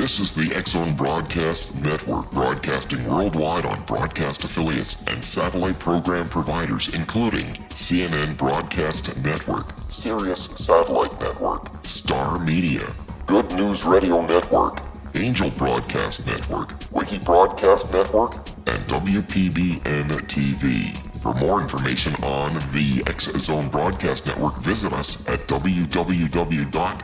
This is the X-Zone Broadcast Network, broadcasting worldwide on broadcast affiliates and satellite program providers, including CNN Broadcast Network, Sirius Satellite Network, Star Media, Good News Radio Network, Angel Broadcast Network, Wiki Broadcast Network, and WPBN TV. For more information on the X-Zone Broadcast Network, visit us at www.xzbn.net.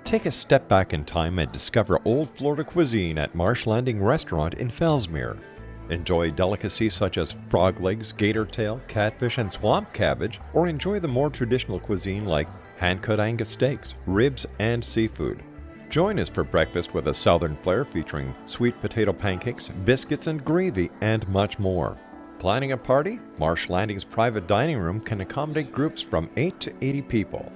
Take a step back in time and discover old Florida cuisine at Marsh Landing Restaurant in Fellsmere. Enjoy delicacies such as frog legs, gator tail, catfish, and swamp cabbage, or enjoy the more traditional cuisine like hand-cut Angus steaks, ribs, and seafood. Join us for breakfast with a southern flair featuring sweet potato pancakes, biscuits and gravy, and much more. Planning a party? Marsh Landing's private dining room can accommodate groups from 8 to 80 people.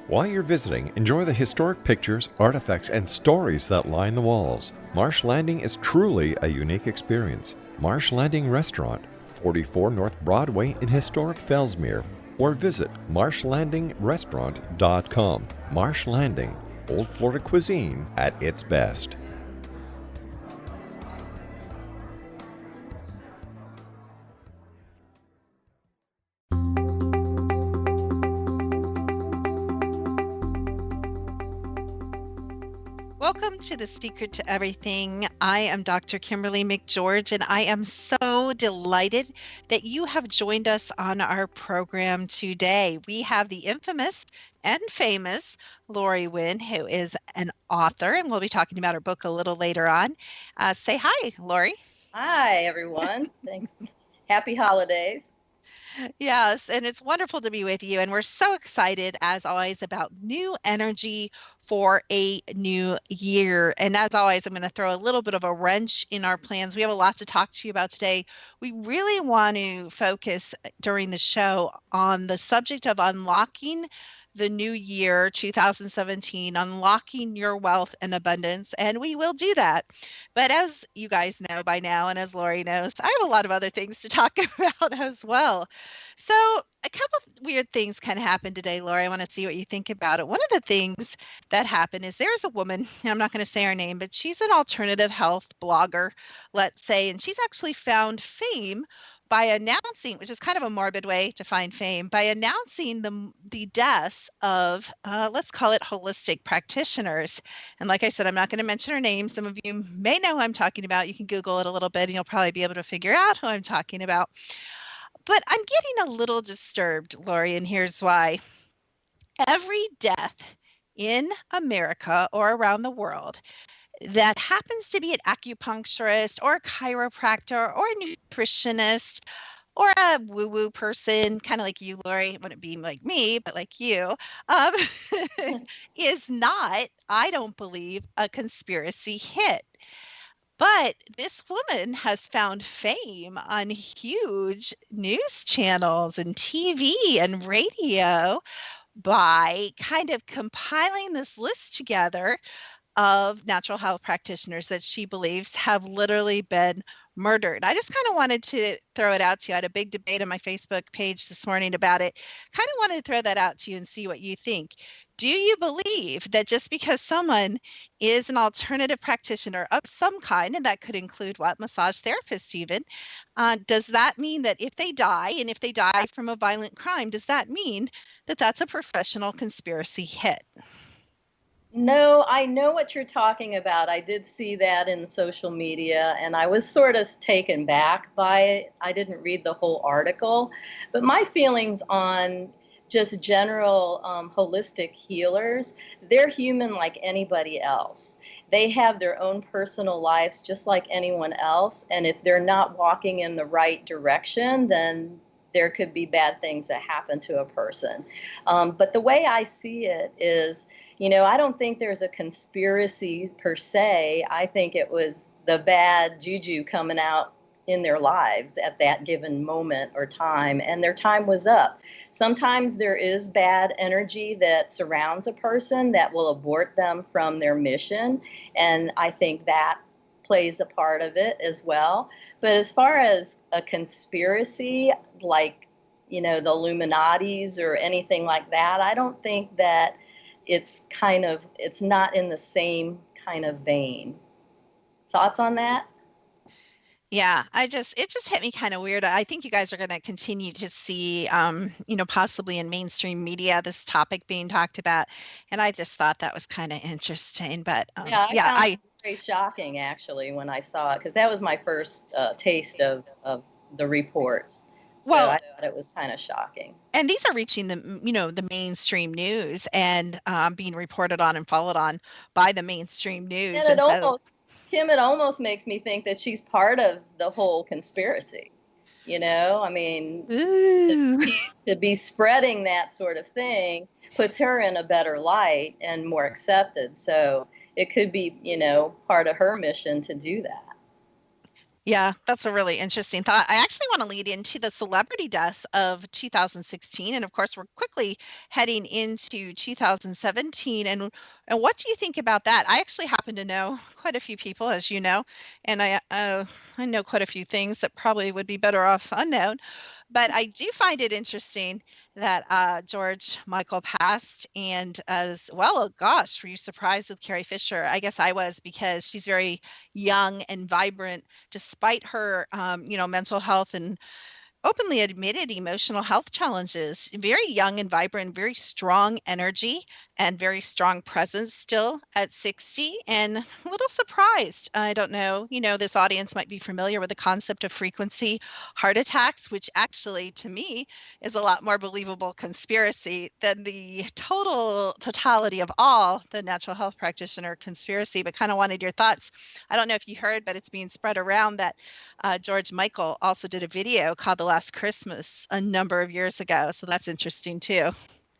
While you're visiting, enjoy the historic pictures, artifacts, and stories that line the walls. Marsh Landing is truly a unique experience. Marsh Landing Restaurant, 44 North Broadway in historic Fellsmere, or visit marshlandingrestaurant.com. Marsh Landing, Old Florida cuisine at its best. Welcome to The Secret to Everything. I am Dr. Kimberly McGeorge, and I am so delighted that you have joined us on our program today. We have the infamous and famous Lori Wynn, who is an author, and we'll be talking about her book a little later on. Say hi, Lori. Hi, everyone. Thanks. Happy holidays. Yes, and it's wonderful to be with you. And we're so excited, as always, about new energy for a new year. And as always, I'm going to throw a little bit of a wrench in our plans. We have a lot to talk to you about today. We really want to focus during the show on the subject of unlocking the new year 2017, unlocking your wealth and abundance, and we will do that. But as you guys know by now, and as Lori knows, I have a lot of other things to talk about as well. So a couple of weird things kind of happened today, Lori. I want to see what you think about it. One of the things that happened is there's a woman, and I'm not going to say her name, but she's an alternative health blogger, let's say, and she's actually found fame by announcing, which is kind of a morbid way to find fame, by announcing the deaths of, let's call it holistic practitioners. And like I said, I'm not going to mention her name. Some of you may know who I'm talking about. You can Google it a little bit and you'll probably be able to figure out who I'm talking about. But I'm getting a little disturbed, Lori, and here's why. Every death in America or around the world that happens to be an acupuncturist or a chiropractor or a nutritionist or a woo-woo person, kind of like you, Lori, it wouldn't be like me, but like you, um, is not, I don't believe, a conspiracy hit. But this woman has found fame on huge news channels and TV and radio by kind of compiling this list together of natural health practitioners that she believes have literally been murdered. I just kind of wanted to throw it out to you. I had a big debate on my Facebook page this morning about it. Kind of wanted to throw that out to you and see what you think. Do you believe that just because someone is an alternative practitioner of some kind, and that could include what, massage therapist even, does that mean that if they die, and if they die from a violent crime, does that mean that that's a professional conspiracy hit? No, I know what you're talking about. I did see that in social media, and I was sort of taken back by it. I didn't read the whole article, but my feelings on just general holistic healers, they're human like anybody else. They have their own personal lives just like anyone else, and if they're not walking in the right direction, then there could be bad things that happen to a person. But the way I see it is, I don't think there's a conspiracy per se. I think it was the bad juju coming out in their lives at that given moment or time, and their time was up. Sometimes there is bad energy that surrounds a person that will abort them from their mission, and I think that plays a part of it as well. But as far as a conspiracy, like, the Illuminatis or anything like that, I don't think that it's not in the same kind of vein. Thoughts on that? Yeah, it just hit me kind of weird. I think you guys are going to continue to see, possibly in mainstream media, this topic being talked about. And I just thought that was kind of interesting. But I found it very shocking, actually, when I saw it, because that was my first taste of the reports. So Well, I thought it was kind of shocking. and these are reaching the mainstream news and being reported on and followed on by the mainstream news. And And Kim, it almost makes me think that she's part of the whole conspiracy. I mean, ooh. to be spreading that sort of thing puts her in a better light and more accepted. So it could be, part of her mission to do that. Yeah, that's a really interesting thought. I actually want to lead into the celebrity deaths of 2016. And of course, we're quickly heading into 2017. And what do you think about that? I actually happen to know quite a few people, as you know, and I know quite a few things that probably would be better off unknown. But I do find it interesting that George Michael passed, and as well, oh gosh, were you surprised with Carrie Fisher? I guess I was, because she's very young and vibrant, despite her, mental health and openly admitted emotional health challenges. Very young and vibrant, very strong energy and very strong presence still at 60, and a little surprised. I don't know, this audience might be familiar with the concept of frequency heart attacks, which actually to me is a lot more believable conspiracy than the totality of all the natural health practitioner conspiracy. But kind of wanted your thoughts. I don't know if you heard, but it's being spread around that George Michael also did a video called The Last Christmas a number of years ago. So that's interesting too.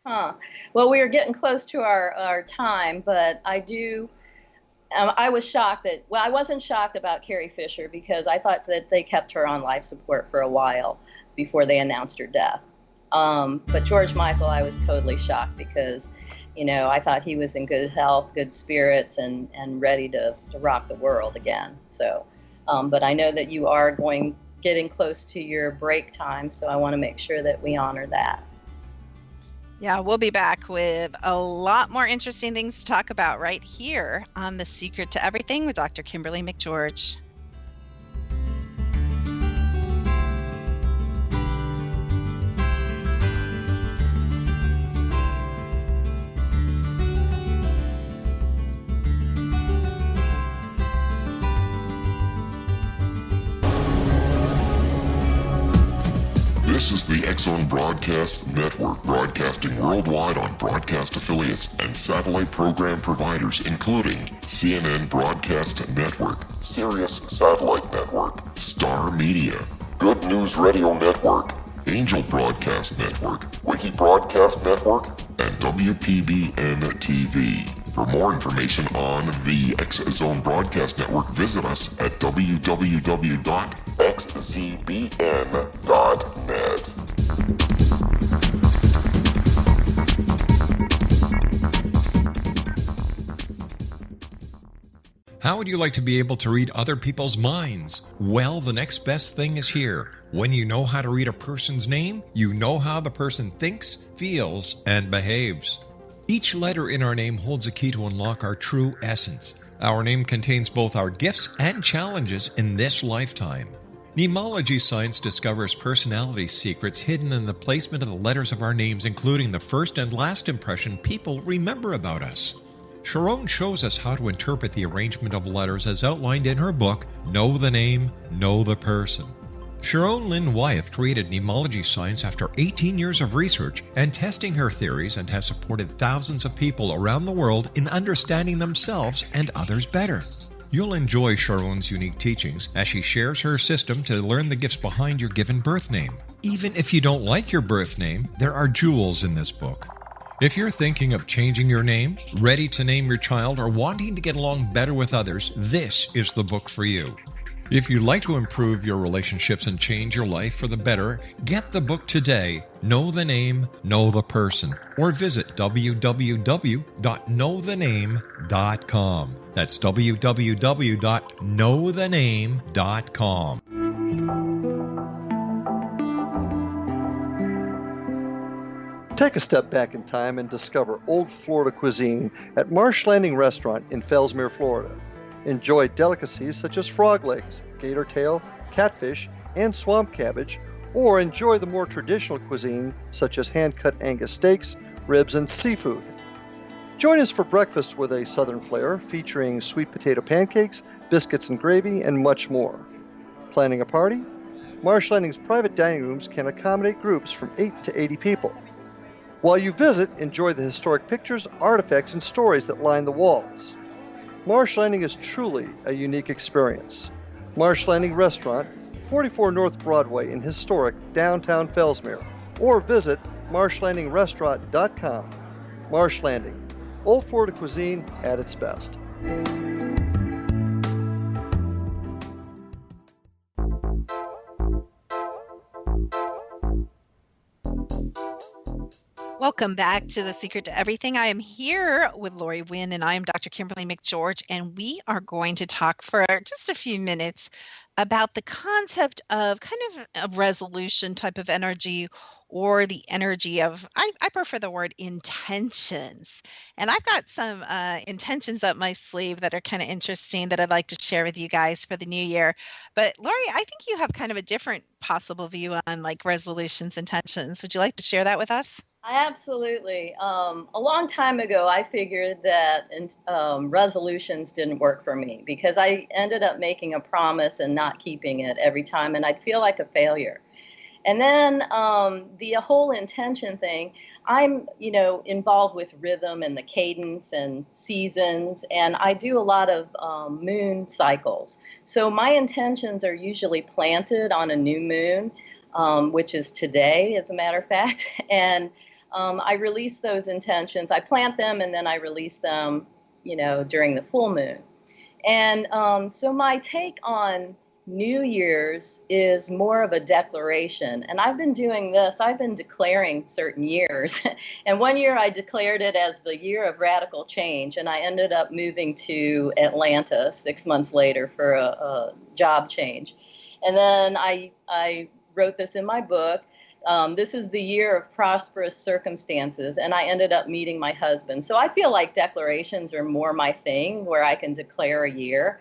Huh. Well, we are getting close to our time, but I was shocked I wasn't shocked about Carrie Fisher, because I thought that they kept her on life support for a while before they announced her death. But George Michael, I was totally shocked, because, I thought he was in good health, good spirits, and ready to rock the world again. So, but I know that you are getting close to your break time, so I want to make sure that we honor that. Yeah, we'll be back with a lot more interesting things to talk about right here on The Secret to Everything with Dr. Kimberly McGeorge. This is the X-Zone Broadcast Network, broadcasting worldwide on broadcast affiliates and satellite program providers, including CNN Broadcast Network, Sirius Satellite Network, Star Media, Good News Radio Network, Angel Broadcast Network, Wiki Broadcast Network, and WPBN TV. For more information on the X-Zone Broadcast Network, visit us at www.xzbn.net. How would you like to be able to read other people's minds? Well, the next best thing is here. When you know how to read a person's name, you know how the person thinks, feels, and behaves. Each letter in our name holds a key to unlock our true essence. Our name contains both our gifts and challenges in this lifetime. Mnemology science discovers personality secrets hidden in the placement of the letters of our names, including the first and last impression people remember about us. Sharon shows us how to interpret the arrangement of letters as outlined in her book, Know the Name, Know the Person. Sharon Lynn Wyeth created mnemology science after 18 years of research and testing her theories, and has supported thousands of people around the world in understanding themselves and others better. You'll enjoy Sharon's unique teachings as she shares her system to learn the gifts behind your given birth name. Even if you don't like your birth name, there are jewels in this book. If you're thinking of changing your name, ready to name your child, or wanting to get along better with others, this is the book for you. If you'd like to improve your relationships and change your life for the better, get the book today, Know the Name, Know the Person, or visit www.knowthename.com. That's www.knowthename.com. Take a step back in time and discover old Florida cuisine at Marsh Landing Restaurant in Fellsmere, Florida. Enjoy delicacies such as frog legs, gator tail, catfish, and swamp cabbage, or enjoy the more traditional cuisine such as hand-cut Angus steaks, ribs, and seafood. Join us for breakfast with a southern flair featuring sweet potato pancakes, biscuits and gravy, and much more. Planning a party? Marsh Landing's private dining rooms can accommodate groups from 8 to 80 people. While you visit, enjoy the historic pictures, artifacts, and stories that line the walls. Marsh Landing is truly a unique experience. Marsh Landing Restaurant, 44 North Broadway in historic downtown Fellsmere, or visit marshlandingrestaurant.com. Marsh Landing, old Florida cuisine at its best. Welcome back to The Secret to Everything. I am here with Lori Wynn, and I am Dr. Kimberly McGeorge, and we are going to talk for just a few minutes about the concept of kind of a resolution type of energy, or the energy of, I prefer the word intentions. And I've got some intentions up my sleeve that are kind of interesting that I'd like to share with you guys for the new year. But Lori, I think you have kind of a different possible view on like resolutions, intentions. Would you like to share that with us? Absolutely. A long time ago, I figured that resolutions didn't work for me because I ended up making a promise and not keeping it every time, and I'd feel like a failure. And then the whole intention thing, I'm, involved with rhythm and the cadence and seasons, and I do a lot of moon cycles. So my intentions are usually planted on a new moon, which is today, as a matter of fact. And I release those intentions. I plant them and then I release them, during the full moon. And so my take on New Year's is more of a declaration. And I've been doing this. I've been declaring certain years. And one year I declared it as the year of radical change. And I ended up moving to Atlanta 6 months later for a job change. And then I wrote this in my book. This is the year of prosperous circumstances, and I ended up meeting my husband. So I feel like declarations are more my thing, where I can declare a year.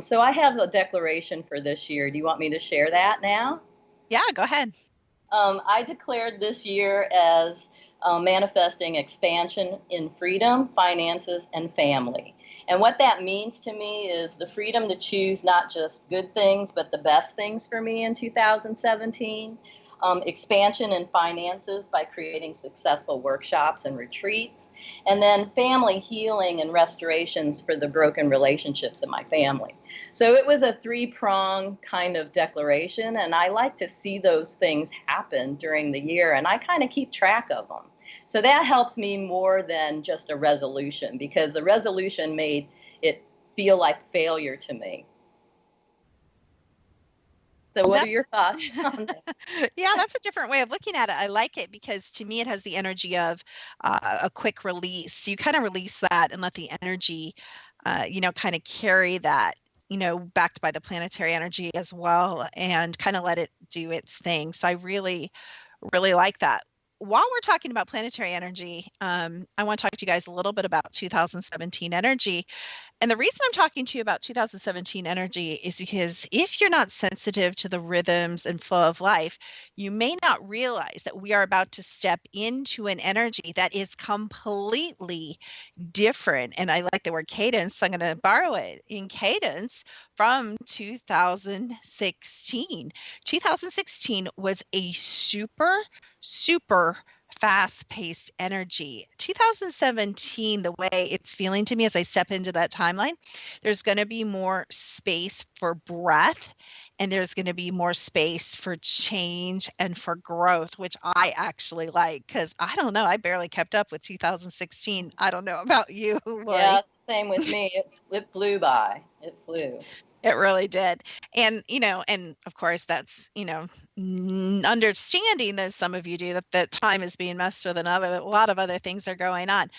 So I have a declaration for this year. Do you want me to share that now? Yeah, go ahead. I declared this year as manifesting expansion in freedom, finances, and family. And what that means to me is the freedom to choose not just good things, but the best things for me in 2017. Expansion in finances by creating successful workshops and retreats. And then family healing and restorations for the broken relationships in my family. So it was a three-pronged kind of declaration. And I like to see those things happen during the year. And I kind of keep track of them. So that helps me more than just a resolution, because the resolution made it feel like failure to me. So what are your thoughts on that? Yeah, that's a different way of looking at it. I like it because to me it has the energy of a quick release. You kind of release that and let the energy, kind of carry that, backed by the planetary energy as well, and kind of let it do its thing. So I really, really like that. While we're talking about planetary energy, I want to talk to you guys a little bit about 2017 energy. And the reason I'm talking to you about 2017 energy is because if you're not sensitive to the rhythms and flow of life, you may not realize that we are about to step into an energy that is completely different. And I like the word cadence, so I'm going to borrow it in cadence from 2016. 2016 was a super fast-paced energy. 2017, the way it's feeling to me as I step into that timeline, there's going to be more space for breath, and there's going to be more space for change and for growth, which I actually like, because I don't know, I barely kept up with 2016. I don't know about you, Lori. Yeah, same with me. It flew by. It flew. It really did. And of course, that's, understanding that some of you do that time is being messed with and a lot of other things are going on.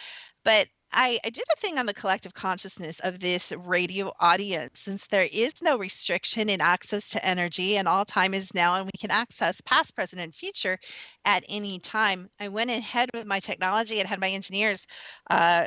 But I did a thing on the collective consciousness of this radio audience, since there is no restriction in access to energy and all time is now, and we can access past, present, and future at any time. I went ahead with my technology and had my engineers uh,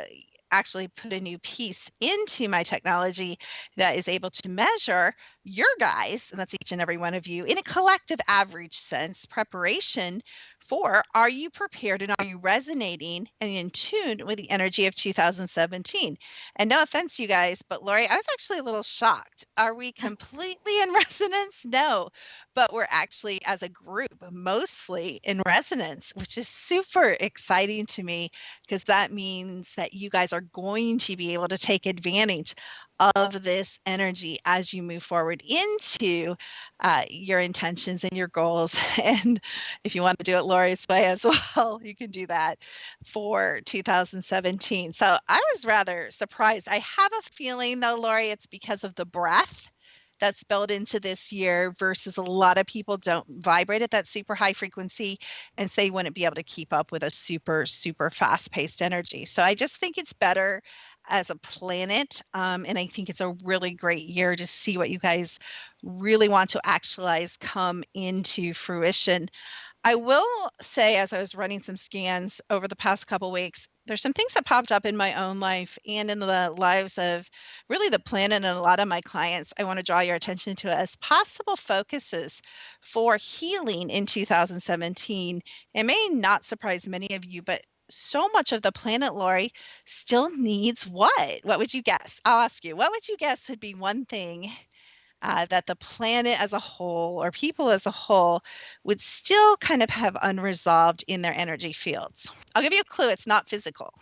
actually put a new piece into my technology that is able to measure your guys, and that's each and every one of you, in a collective average sense, preparation for, are you prepared and are you resonating and in tune with the energy of 2017? And no offense, you guys, but Lori, I was actually a little shocked. Are we completely in resonance? No, but we're actually, as a group, mostly in resonance, which is super exciting to me, because that means that you guys are going to be able to take advantage of this energy as you move forward into your intentions and your goals. And if you want to do it Lori's way as well, you can do that for 2017. So I was rather surprised. I have a feeling, though, Lori, it's because of the breath that's built into this year versus a lot of people don't vibrate at that super high frequency and say wouldn't be able to keep up with a super, super fast paced energy. So I just think it's better as a planet. And I think it's a really great year to see what you guys really want to actualize come into fruition. I will say, as I was running some scans over the past couple weeks, there's some things that popped up in my own life and in the lives of really the planet and a lot of my clients I want to draw your attention to as possible focuses for healing in 2017. It may not surprise many of you, but so much of the planet, Lori, still needs what? What would you guess? I'll ask you, what would you guess would be one thing that the planet as a whole or people as a whole would still kind of have unresolved in their energy fields? I'll give you a clue. It's not physical.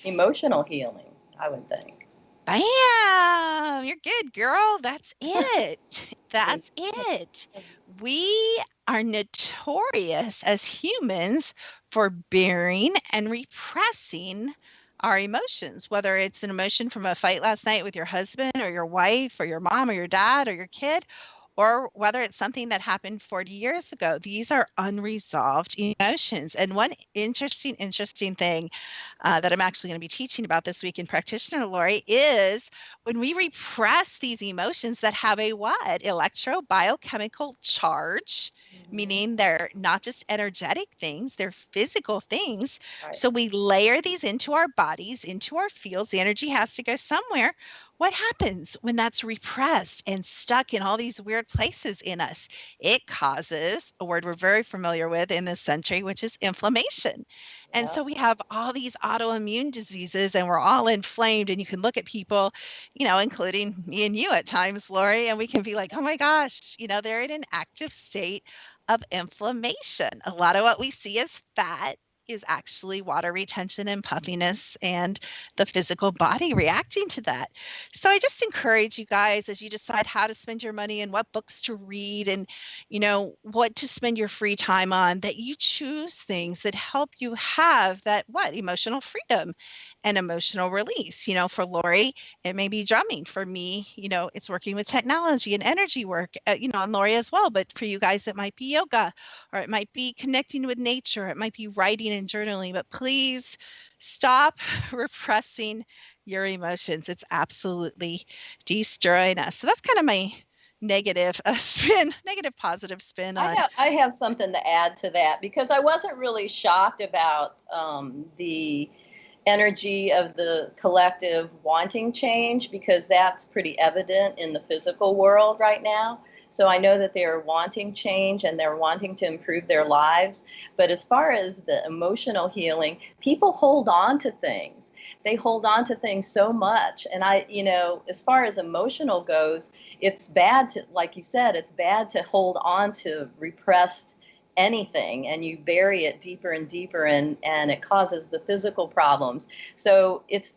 Emotional healing, I would think. Bam! You're good, girl. That's it. That's it. We are notorious as humans for bearing and repressing our emotions, whether it's an emotion from a fight last night with your husband or your wife or your mom or your dad or your kid, or whether it's something that happened 40 years ago. These are unresolved emotions. And one interesting thing that I'm actually going to be teaching about this week in Practitioner, Lori, is when we repress these emotions that have a what? Electrobiochemical charge, meaning they're not just energetic things, they're physical things. Right. So we layer these into our bodies, into our fields. The energy has to go somewhere. What happens when that's repressed and stuck in all these weird places in us? It causes a word we're very familiar with in this century, which is inflammation. And so we have all these autoimmune diseases and we're all inflamed. And you can look at people, including me and you at times, Lori, and we can be like, oh my gosh, they're in an active state of inflammation. A lot of what we see as fat is actually water retention and puffiness and the physical body reacting to that. So I just encourage you guys, as you decide how to spend your money and what books to read and, what to spend your free time on, that you choose things that help you have that emotional freedom and emotional release. For Lori, it may be drumming. For me, it's working with technology and energy work, and Lori as well. But for you guys, it might be yoga, or it might be connecting with nature. It might be writing and journaling. But please stop repressing your emotions. It's absolutely destroying us. So that's kind of my negative positive spin on. I have something to add to that, because I wasn't really shocked about the energy of the collective wanting change, because that's pretty evident in the physical world right now. So I know that they're wanting change and they're wanting to improve their lives. But as far as the emotional healing, people hold on to things. They hold on to things so much. And as far as emotional goes, it's bad to, like you said, it's bad to hold on to repressed anything, and you bury it deeper and deeper, and it causes the physical problems. So it's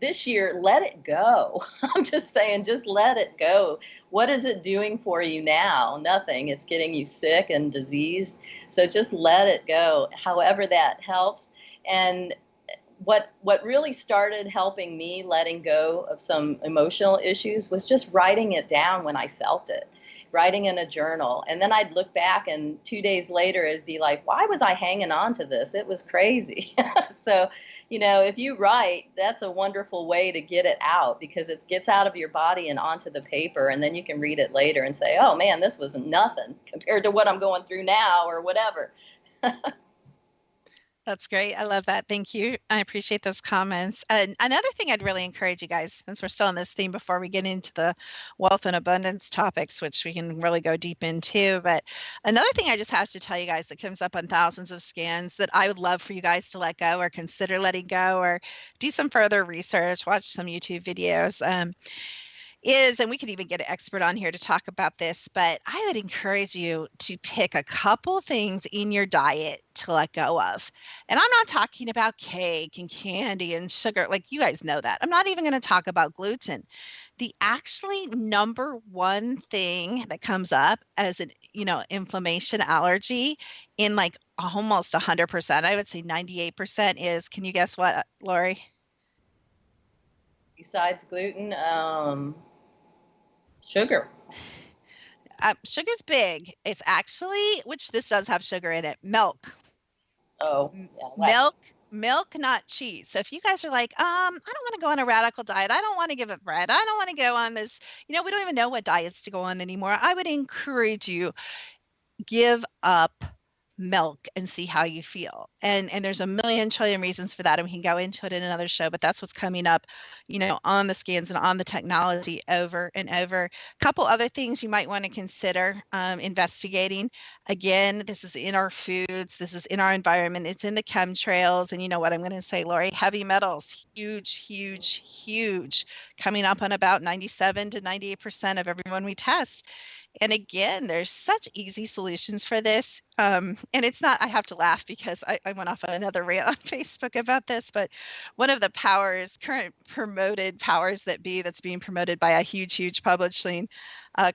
this year, let it go. I'm just saying, just let it go. What is it doing for you now? Nothing. It's getting you sick and diseased. So just let it go, however that helps. And what really started helping me letting go of some emotional issues was just writing it down when I felt it, writing in a journal. And then I'd look back, and 2 days later, it'd be like, why was I hanging on to this? It was crazy. So, if you write, that's a wonderful way to get it out, because it gets out of your body and onto the paper. And then you can read it later and say, oh man, this was nothing compared to what I'm going through now, or whatever. That's great. I love that. Thank you. I appreciate those comments. And another thing I'd really encourage you guys, since we're still on this theme before we get into the wealth and abundance topics, which we can really go deep into, but another thing I just have to tell you guys that comes up on thousands of scans that I would love for you guys to let go or consider letting go or do some further research, watch some YouTube videos. And we could even get an expert on here to talk about this, but I would encourage you to pick a couple things in your diet to let go of. And I'm not talking about cake and candy and sugar, like you guys know that. I'm not even going to talk about gluten. The actually number one thing that comes up as an, inflammation allergy in like almost 100%, I would say 98% is, can you guess what, Lori? Besides gluten, sugar. Sugar's big. It's actually, which this does have sugar in it, milk. Oh, yeah. Milk, not cheese. So if you guys are like, I don't want to go on a radical diet. I don't want to give up bread. I don't want to go on this, we don't even know what diets to go on anymore. I would encourage you, give up milk and see how you feel. And there's a million trillion reasons for that, and we can go into it in another show, but that's what's coming up, on the scans and on the technology over and over. A couple other things you might want to consider investigating. Again, this is in our foods, this is in our environment, it's in the chemtrails, and you know what I'm going to say, Lori, heavy metals, huge, coming up on about 97 to 98% of everyone we test. And again, there's such easy solutions for this. And it's not, I have to laugh because I went off on another rant on Facebook about this, but one of the current promoted powers that be, that's being promoted by a huge publishing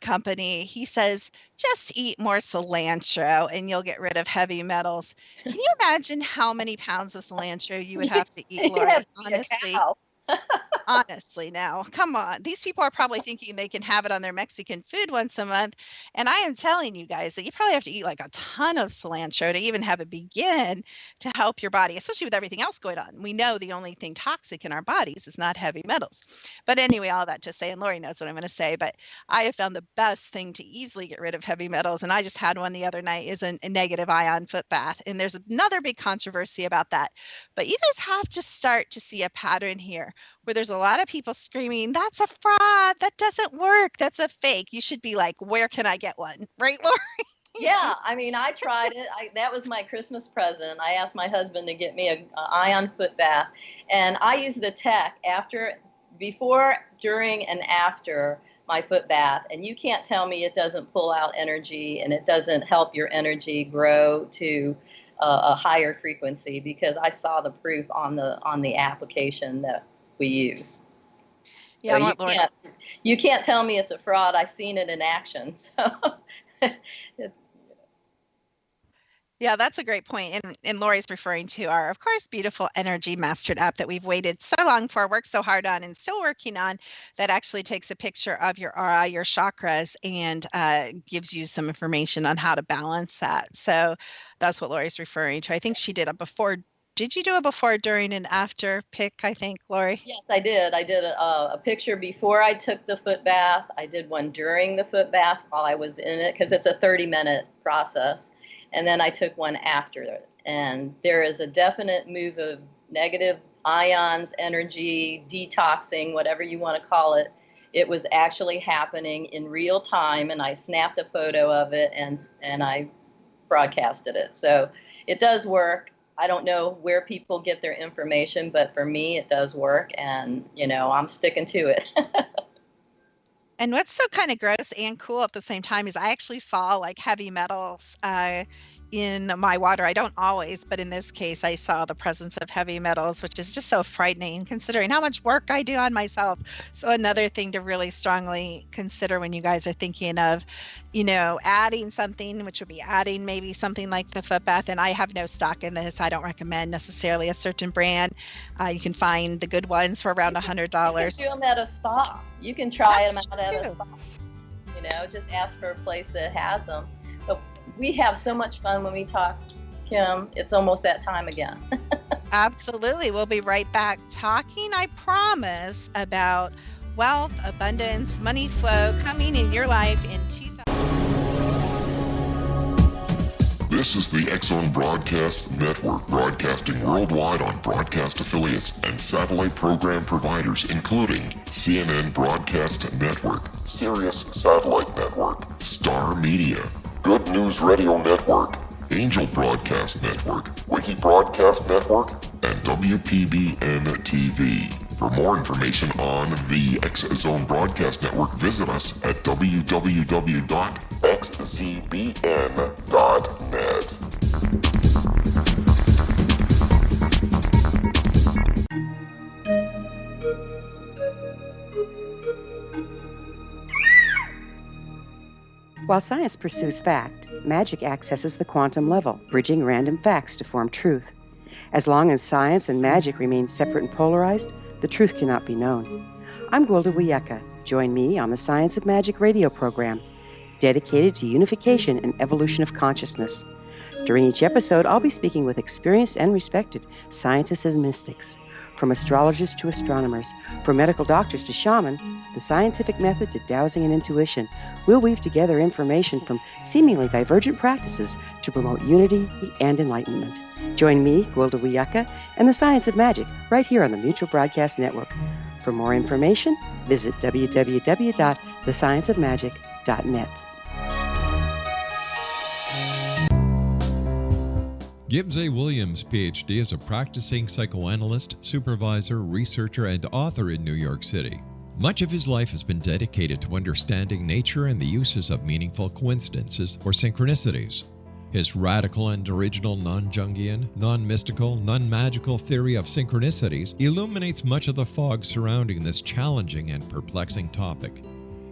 company, he says, just eat more cilantro and you'll get rid of heavy metals. Can you imagine how many pounds of cilantro you would have to eat, Lori? Honestly. Honestly, now, come on. These people are probably thinking they can have it on their Mexican food once a month. And I am telling you guys that you probably have to eat like a ton of cilantro to even have it begin to help your body, especially with everything else going on. We know the only thing toxic in our bodies is not heavy metals. But anyway, all that to say, and Lori knows what I'm going to say, but I have found the best thing to easily get rid of heavy metals, and I just had one the other night, is a negative ion foot bath. And there's another big controversy about that. But you guys have to start to see a pattern here where there's a lot of people screaming, that's a fraud, that doesn't work, that's a fake. You should be like, where can I get one? Right, Lori? Yeah, I mean, I tried it. That was my Christmas present. I asked my husband to get me a ion foot bath, and I use the tech before, during, and after my foot bath. And you can't tell me it doesn't pull out energy and it doesn't help your energy grow to a higher frequency, because I saw the proof on the application that we use. Yeah, so you can't tell me it's a fraud. I've seen it in action. So yeah, that's a great point. And Lori's referring to our, of course, beautiful Energy Mastered app that we've waited so long for, worked so hard on, and still working on, that actually takes a picture of your aura, your chakras, and gives you some information on how to balance that. So that's what Lori's referring to. I think she did a before. Did you do a before, during, and after pic, I think, Lori? Yes, I did. I did a picture before I took the foot bath. I did one during the foot bath while I was in it, because it's a 30-minute process. And then I took one after it. And there is a definite move of negative ions, energy, detoxing, whatever you want to call it. It was actually happening in real time, and I snapped a photo of it and I broadcasted it. So it does work. I don't know where people get their information, but for me, it does work. And, I'm sticking to it. And what's so kind of gross and cool at the same time is I actually saw like heavy metals in my water. I don't always, but in this case, I saw the presence of heavy metals, which is just so frightening considering how much work I do on myself. So another thing to really strongly consider when you guys are thinking of, adding something, which would be adding maybe something like the foot bath. And I have no stock in this. I don't recommend necessarily a certain brand. You can find the good ones for around $100. You can do them at a spa. You can try That's them out at a true. spa. Just ask for a place that has them. But we have so much fun when we talk, Kim. It's almost that time again. Absolutely. We'll be right back talking, I promise, about wealth, abundance, money flow coming in your life in 2000. This is the X-Zone Broadcast Network, broadcasting worldwide on broadcast affiliates and satellite program providers, including CNN Broadcast Network, Sirius Satellite Network, Star Media, Good News Radio Network, Angel Broadcast Network, Wiki Broadcast Network, and WPBN TV. For more information on the X-Zone Broadcast Network, visit us at www.xzbn.net. While science pursues fact, magic accesses the quantum level, bridging random facts to form truth. As long as science and magic remain separate and polarized, the truth cannot be known. I'm Gwilda Wiyaka. Join me on the Science of Magic radio program, dedicated to unification and evolution of consciousness. During each episode, I'll be speaking with experienced and respected scientists and mystics. From astrologers to astronomers, from medical doctors to shaman, the scientific method to dowsing and intuition, we'll weave together information from seemingly divergent practices to promote unity and enlightenment. Join me, Gwilda Wiyaka, and the Science of Magic right here on the Mutual Broadcast Network. For more information, visit www.thescienceofmagic.net. Gibbs A. Williams, Ph.D., is a practicing psychoanalyst, supervisor, researcher, and author in New York City. Much of his life has been dedicated to understanding nature and the uses of meaningful coincidences or synchronicities. His radical and original non-Jungian, non-mystical, non-magical theory of synchronicities illuminates much of the fog surrounding this challenging and perplexing topic.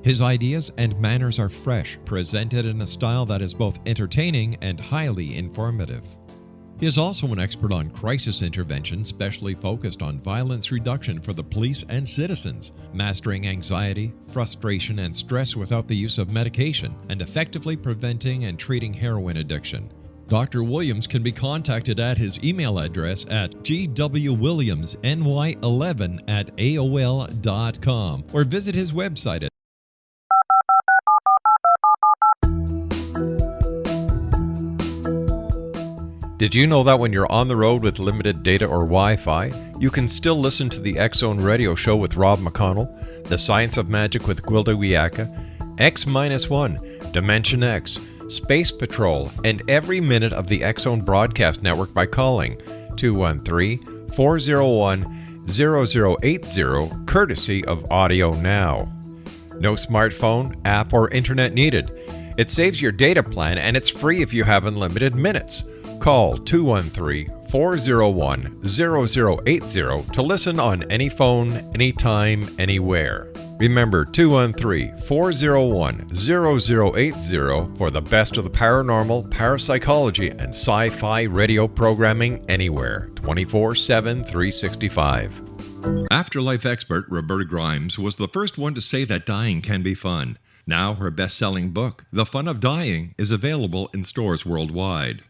His ideas and manners are fresh, presented in a style that is both entertaining and highly informative. He is also an expert on crisis intervention, specially focused on violence reduction for the police and citizens, mastering anxiety, frustration, and stress without the use of medication, and effectively preventing and treating heroin addiction. Dr. Williams can be contacted at his email address at gwwilliamsny11@aol.com or visit his website at Did you know that when you're on the road with limited data or Wi-Fi, you can still listen to the X-Zone Radio Show with Rob McConnell, The Science of Magic with Gwilda Wiyaka, X-1, Dimension X, Space Patrol, and every minute of the X-Zone Broadcast Network by calling 213-401-0080, courtesy of Audio Now. No smartphone, app, or internet needed. It saves your data plan and it's free if you have unlimited minutes. Call 213-401-0080 to listen on any phone, anytime, anywhere. Remember 213-401-0080 for the best of the paranormal, parapsychology, and sci-fi radio programming anywhere, 24/7, 365. Afterlife expert Roberta Grimes was the first one to say that dying can be fun. Now her best-selling book, The Fun of Dying, is available in stores worldwide.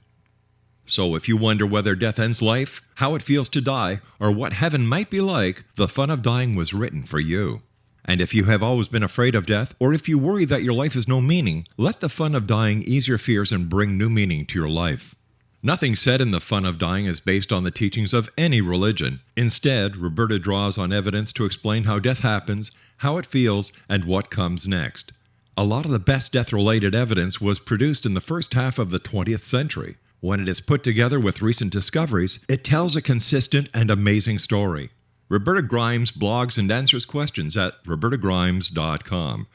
So if you wonder whether death ends life, how it feels to die, or what heaven might be like, The Fun of Dying was written for you. And if you have always been afraid of death, or if you worry that your life has no meaning, let The Fun of Dying ease your fears and bring new meaning to your life. Nothing said in The Fun of Dying is based on the teachings of any religion. Instead, Roberta draws on evidence to explain how death happens, how it feels, and what comes next. A lot of the best death-related evidence was produced in the first half of the 20th century. When it is put together with recent discoveries, it tells a consistent and amazing story. Roberta Grimes blogs and answers questions at robertagrimes.com.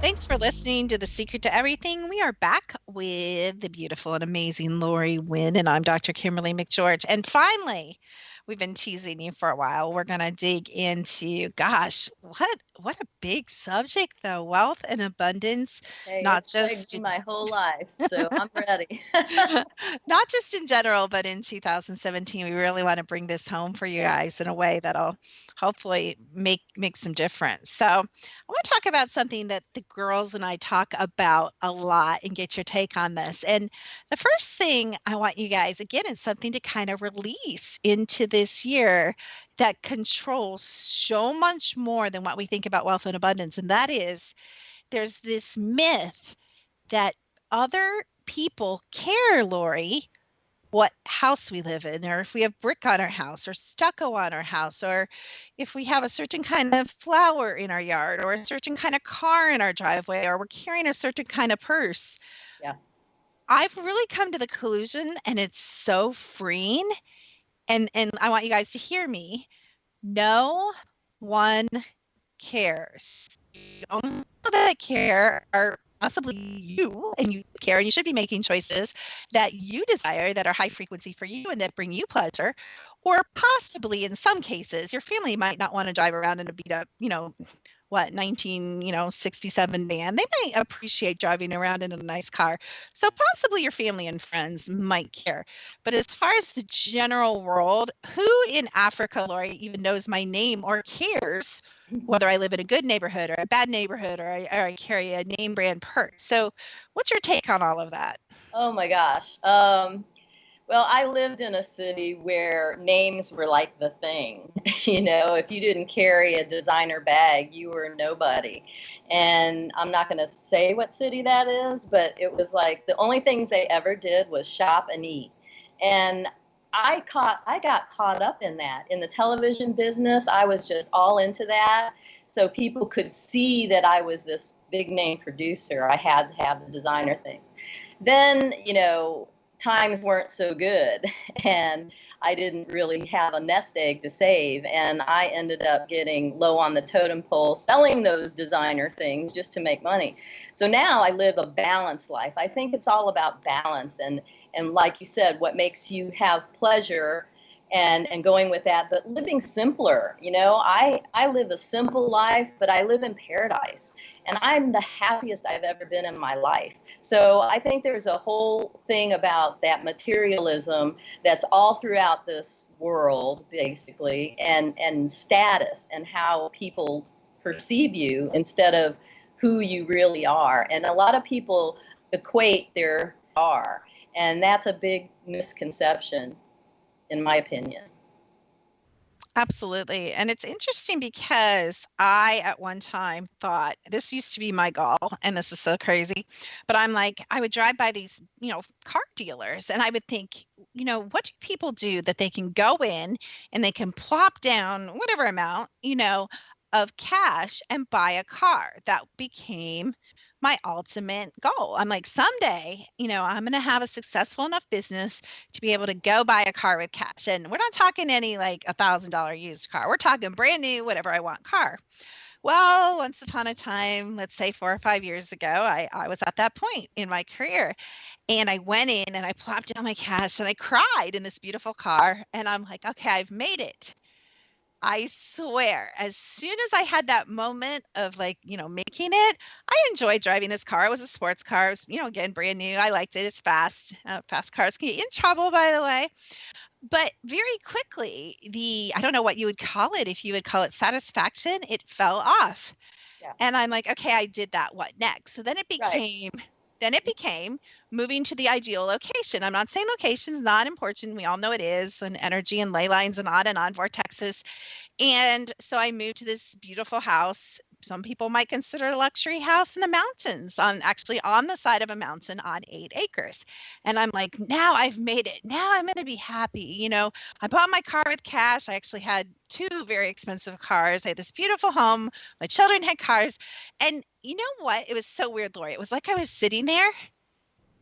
Thanks for listening to The Secret to Everything. We are back with the beautiful and amazing Lori Wynn, and I'm Dr. Kimberly McGeorge. And finally, we've been teasing you for a while. We're going to dig into, gosh, what a big subject, though. Wealth and abundance, Hey, not it's plagued just me my whole life, so I'm ready. not just in general, but in 2017. We really want to bring this home for you guys in a way that'll hopefully make some difference. So I want to talk about something that the girls and I talk about a lot and get your take on this. And the first thing I want you guys, again, is something to kind of release into this year that controls so much more than what we think about wealth and abundance. And that is there's this myth that other people care, Lori, what house we live in, or if we have brick on our house, or stucco on our house, or if we have a certain kind of flower in our yard, or a certain kind of car in our driveway, or we're carrying a certain kind of purse. Yeah. I've really come to the conclusion, and it's so freeing, and I want you guys to hear me. No one cares. The only people that care are possibly you, and you care, and you should be making choices that you desire that are high frequency for you and that bring you pleasure. Or possibly in some cases, your family might not want to drive around in a beat up, 1967 van. They might appreciate driving around in a nice car. So possibly your family and friends might care. But as far as the general world, who in Africa, Lori, even knows my name or cares whether I live in a good neighborhood or a bad neighborhood, or I carry a name brand purse? So what's your take on all of that? Oh my gosh. Well, I lived in a city where names were like the thing. If you didn't carry a designer bag, you were nobody. And I'm not going to say what city that is, but it was like the only things they ever did was shop and eat. And I got caught up in that. In the television business, I was just all into that. So people could see that I was this big name producer. I had to have the designer thing. Then, times weren't so good, and I didn't really have a nest egg to save, and I ended up getting low on the totem pole selling those designer things just to make money. So now I live a balanced life. I think it's all about balance, and like you said, what makes you have pleasure, and going with that, but living simpler. I live a simple life, but I live in paradise. And I'm the happiest I've ever been in my life. So I think there's a whole thing about that materialism that's all throughout this world, basically, and status and how people perceive you instead of who you really are. And a lot of people equate their are, and that's a big misconception, in my opinion. Absolutely. And it's interesting because I, at one time, thought this used to be my goal, and this is so crazy, but I'm like, I would drive by these, car dealers, and I would think, what do people do that they can go in and they can plop down whatever amount, of cash and buy a car? That became my ultimate goal. I'm like, someday, I'm going to have a successful enough business to be able to go buy a car with cash. And we're not talking any like $1,000 used car. We're talking brand new, whatever I want car. Well, once upon a time, let's say 4 or 5 years ago, I was at that point in my career, and I went in and I plopped down my cash and I cried in this beautiful car. And I'm like, okay, I've made it. I swear, as soon as I had that moment of like, making it, I enjoyed driving this car. It was a sports car. It was, again, brand new. I liked it. It's fast. Fast cars can get you in trouble, by the way. But very quickly, I don't know what you would call it, if you would call it satisfaction, it fell off. Yeah. And I'm like, okay, I did that. What next? So then it Right. became moving to the ideal location. I'm not saying location's not important. We all know it is, and energy and ley lines and on vortexes. And so I moved to this beautiful house. Some people might consider a luxury house in the mountains, actually on the side of a mountain on 8 acres. And I'm like, now I've made it. Now I'm going to be happy. I bought my car with cash. I actually had 2 very expensive cars. I had this beautiful home. My children had cars. And you know what? It was so weird, Lori. It was like I was sitting there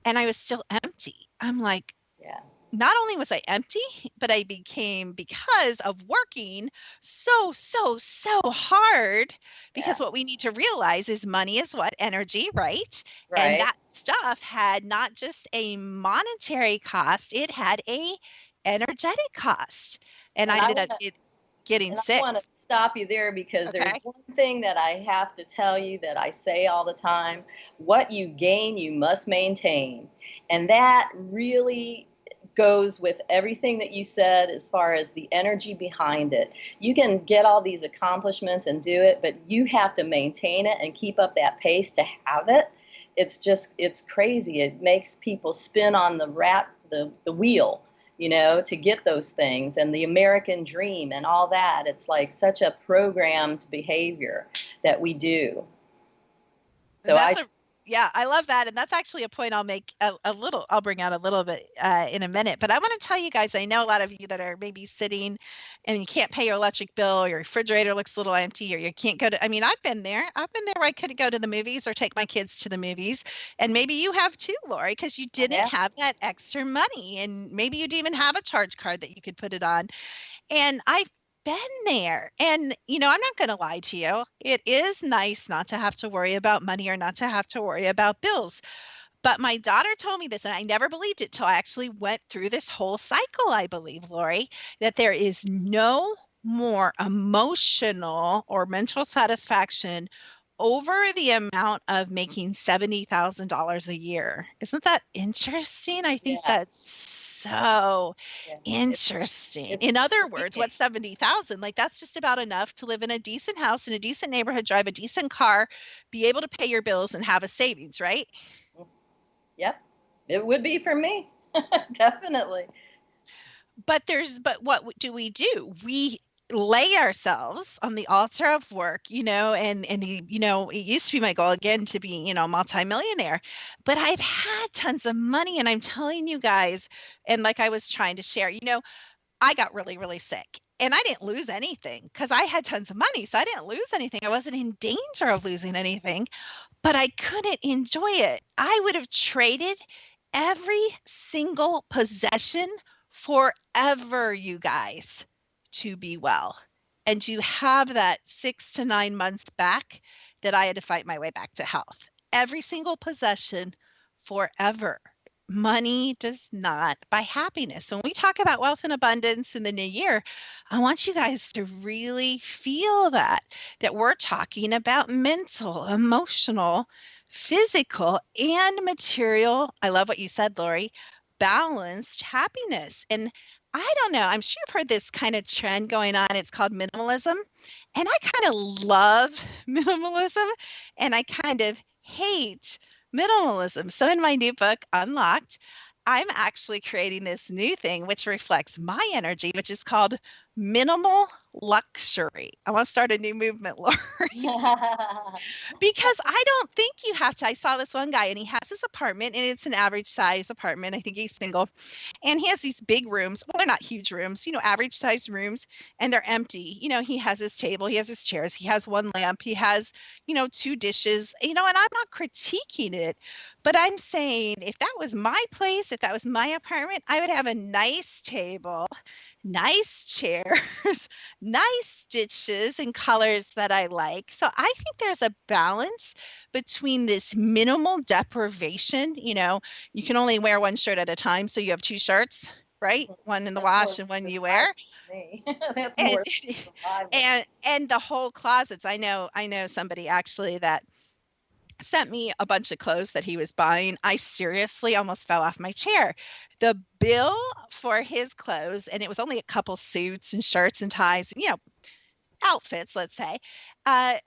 and I was still empty. I'm like, Yeah. not only was I empty, but I became, because of working so, so, so hard, Yeah. because what we need to realize is money is what? Energy, right? And Right. that stuff had not just a monetary cost, it had a energetic cost. And I And I ended up want to getting and I sick. want to stop you there because there's Okay. one thing that I have to tell you that I say all the time. What you gain, you must maintain. And that really goes with everything that you said as far as the energy behind it. You can get all these accomplishments and do it, but you have to maintain it and keep up that pace to have it. It's crazy. It makes people spin on the wheel, to get those things, and the American dream and all that. It's like such a programmed behavior that we do. So That's a Yeah, I love that. And that's actually a point I'll make I'll bring out a little bit in a minute. But I want to tell you guys, I know a lot of you that are maybe sitting and you can't pay your electric bill, or your refrigerator looks a little empty, or you can't go to, I mean, I've been there. I've been there where I couldn't go to the movies or take my kids to the movies. And maybe you have too, Lori, because you didn't yeah, have that extra money. And maybe you didn't even have a charge card that you could put it on. And I've been there. And, I'm not going to lie to you. It is nice not to have to worry about money or not to have to worry about bills. But my daughter told me this, and I never believed it till I actually went through this whole cycle, I believe, Lori, that there is no more emotional or mental satisfaction over the amount of making $70,000 a year. Isn't that interesting? I think yeah, that's so yeah. interesting. It's In other words, freeing. what's 70,000? Like, that's just about enough to live in a decent house, in a decent neighborhood, drive a decent car, be able to pay your bills, and have a savings, right? Yep, it would be for me. Definitely. But what do? We lay ourselves on the altar of work, it used to be my goal again to be, multimillionaire. But I've had tons of money, and I'm telling you guys, and like I was trying to share, I got really, really sick. And I didn't lose anything because I had tons of money. So I didn't lose anything. I wasn't in danger of losing anything, but I couldn't enjoy it. I would have traded every single possession forever, you guys, to be well. And you have that 6 to 9 months back that I had to fight my way back to health. Every single possession forever. Money does not buy happiness. So when we talk about wealth and abundance in the new year, I want you guys to really feel that we're talking about mental, emotional, physical, and material. I love what you said, Lori, balanced happiness. And I don't know, I'm sure you've heard this kind of trend going on. It's called minimalism. And I kind of love minimalism, and I kind of hate minimalism. So in my new book, Unlocked, I'm actually creating this new thing which reflects my energy, which is called minimal luxury. I want to start a new movement, Laura. Because I don't think you have to. I saw this one guy, and he has this apartment, and it's an average size apartment. I think he's single. And he has these big rooms. Well, they're not huge rooms, average size rooms, and they're empty. He has his table, he has his chairs, he has one lamp, he has, two dishes, and I'm not critiquing it, but I'm saying if that was my place, if that was my apartment, I would have a nice table, nice chairs, nice dishes and colors that I like. So I think there's a balance between this minimal deprivation. You can only wear one shirt at a time, so you have two shirts, right? One in the That's more wash and one you survival wear. for me. That's And more survival. and the whole closets. I know somebody actually that sent me a bunch of clothes that he was buying. I seriously almost fell off my chair. The bill for his clothes, and it was only a couple suits and shirts and ties, outfits, let's say,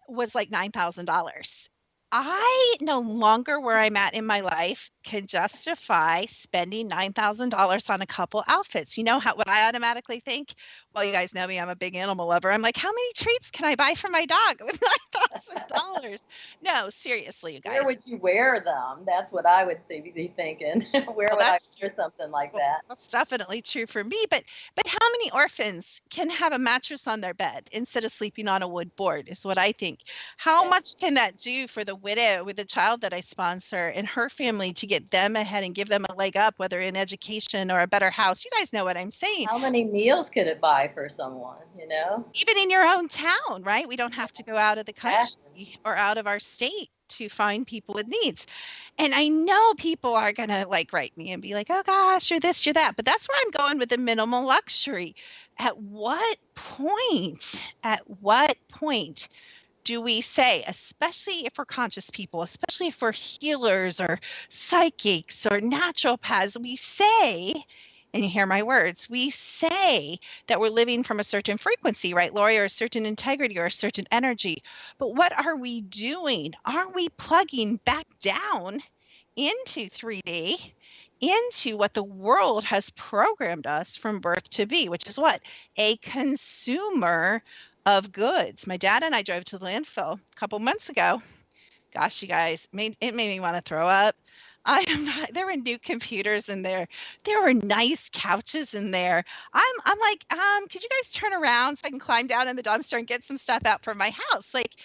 was like $9,000. I no longer, where I'm at in my life, can justify spending $9,000 on a couple outfits. You know what I automatically think? Well, you guys know me, I'm a big animal lover. I'm like, how many treats can I buy for my dog with of dollars. No, seriously, you guys. Where would you wear them? That's what I would be thinking. Where Well, would I that's wear something like Well, that? that's definitely true for me. But how many orphans can have a mattress on their bed instead of sleeping on a wood board is what I think. How Yeah. much can that do for the widow with the child that I sponsor and her family to get them ahead and give them a leg up, whether in education or a better house? You guys know what I'm saying. How many meals could it buy for someone, Even in your own town, right? We don't have to go out of the country Exactly. or out of our state to find people with needs. And I know people are going to write me and be like, oh gosh, you're this, you're that. But that's where I'm going with the minimal luxury. At what point do we say, especially if we're conscious people, especially if we're healers or psychics or naturopaths, we say, and you hear my words, we say that we're living from a certain frequency, right, Lori, or a certain integrity or a certain energy. But what are we doing? Are we plugging back down into 3D, into what the world has programmed us from birth to be, which is what? A consumer of goods. My dad and I drove to the landfill a couple months ago. Gosh, you guys, it made me want to throw up. There were new computers in there. There were nice couches in there. I'm like, could you guys turn around so I can climb down in the dumpster and get some stuff out from my house? Like,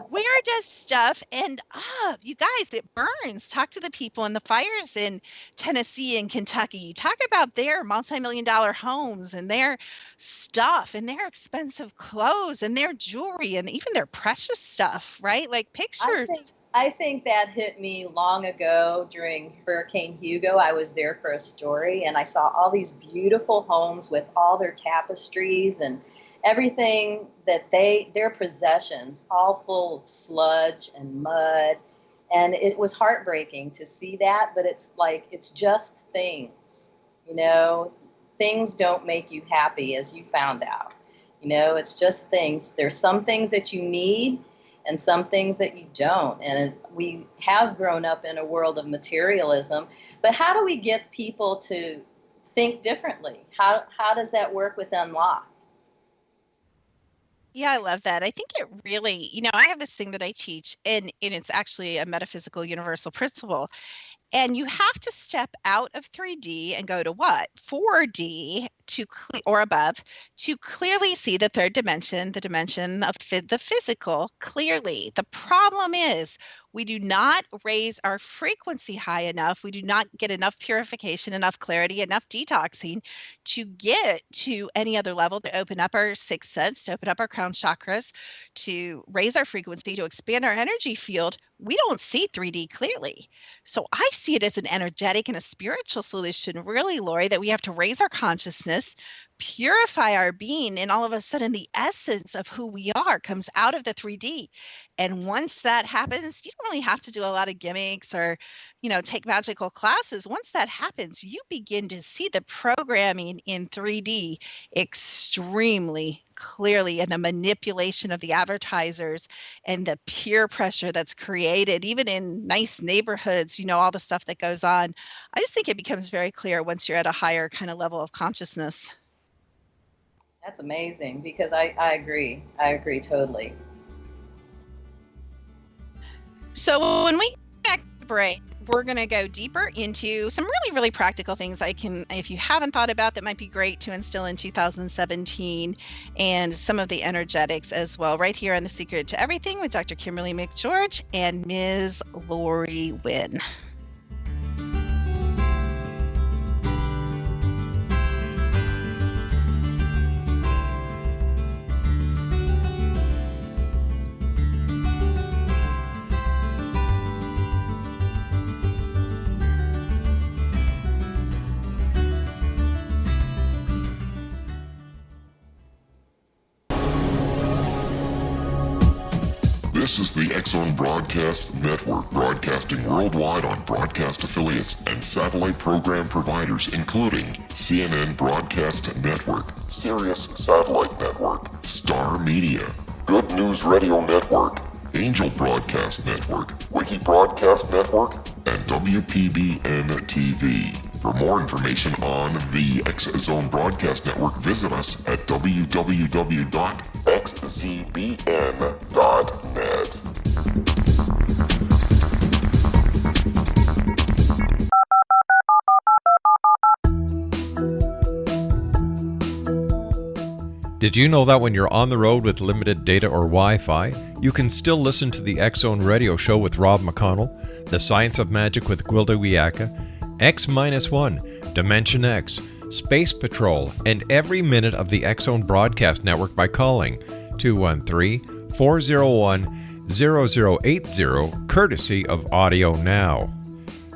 where does stuff end up? You guys, it burns. Talk to the people in the fires in Tennessee and Kentucky. Talk about their multi-million-dollar homes and their stuff and their expensive clothes and their jewelry and even their precious stuff, right? Like pictures. I think that hit me long ago during Hurricane Hugo. I was there for a story, and I saw all these beautiful homes with all their tapestries and everything that their possessions, all full of sludge and mud. And it was heartbreaking to see that, but it's just things, things don't make you happy, as you found out. It's just things. There's some things that you need and some things that you don't. And we have grown up in a world of materialism, but how do we get people to think differently? How does that work with Unlocked? Yeah, I love that. I think it really, I have this thing that I teach, and it's actually a metaphysical universal principle. And you have to step out of 3D and go to what? 4D or above to clearly see the third dimension, the dimension of the physical clearly. The problem is we do not raise our frequency high enough. We do not get enough purification, enough clarity, enough detoxing to get to any other level, to open up our sixth sense, to open up our crown chakras, to raise our frequency, to expand our energy field. We don't see 3D clearly. So I see it as an energetic and a spiritual solution, really, Lori, that we have to raise our consciousness, purify our being, and all of a sudden the essence of who we are comes out of the 3D. And once that happens, you don't really have to do a lot of gimmicks or, take magical classes. Once that happens, you begin to see the programming in 3D extremely clearly, and the manipulation of the advertisers and the peer pressure that's created, even in nice neighborhoods, all the stuff that goes on. I just think it becomes very clear once you're at a higher kind of level of consciousness. That's amazing, because I agree. I agree totally. So when we get back to break, we're going to go deeper into some really, really practical things if you haven't thought about, that might be great to instill in 2017, and some of the energetics as well, right here on The Secret to Everything with Dr. Kimberly McGeorge and Ms. Lori Wynn. This is the X-Zone Broadcast Network, broadcasting worldwide on broadcast affiliates and satellite program providers, including CNN Broadcast Network, Sirius Satellite Network, Star Media, Good News Radio Network, Angel Broadcast Network, Wiki Broadcast Network, and WPBN TV. For more information on the X-Zone Broadcast Network, visit us at www.xzbn.net. Did you know that when you're on the road with limited data or Wi-Fi, you can still listen to the X-Zone Radio Show with Rob McConnell, The Science of Magic with Gwilda Wiyaka, X-1, Dimension X, Space Patrol, and every minute of the X-Zone Broadcast Network by calling 213-401-0080, courtesy of Audio Now.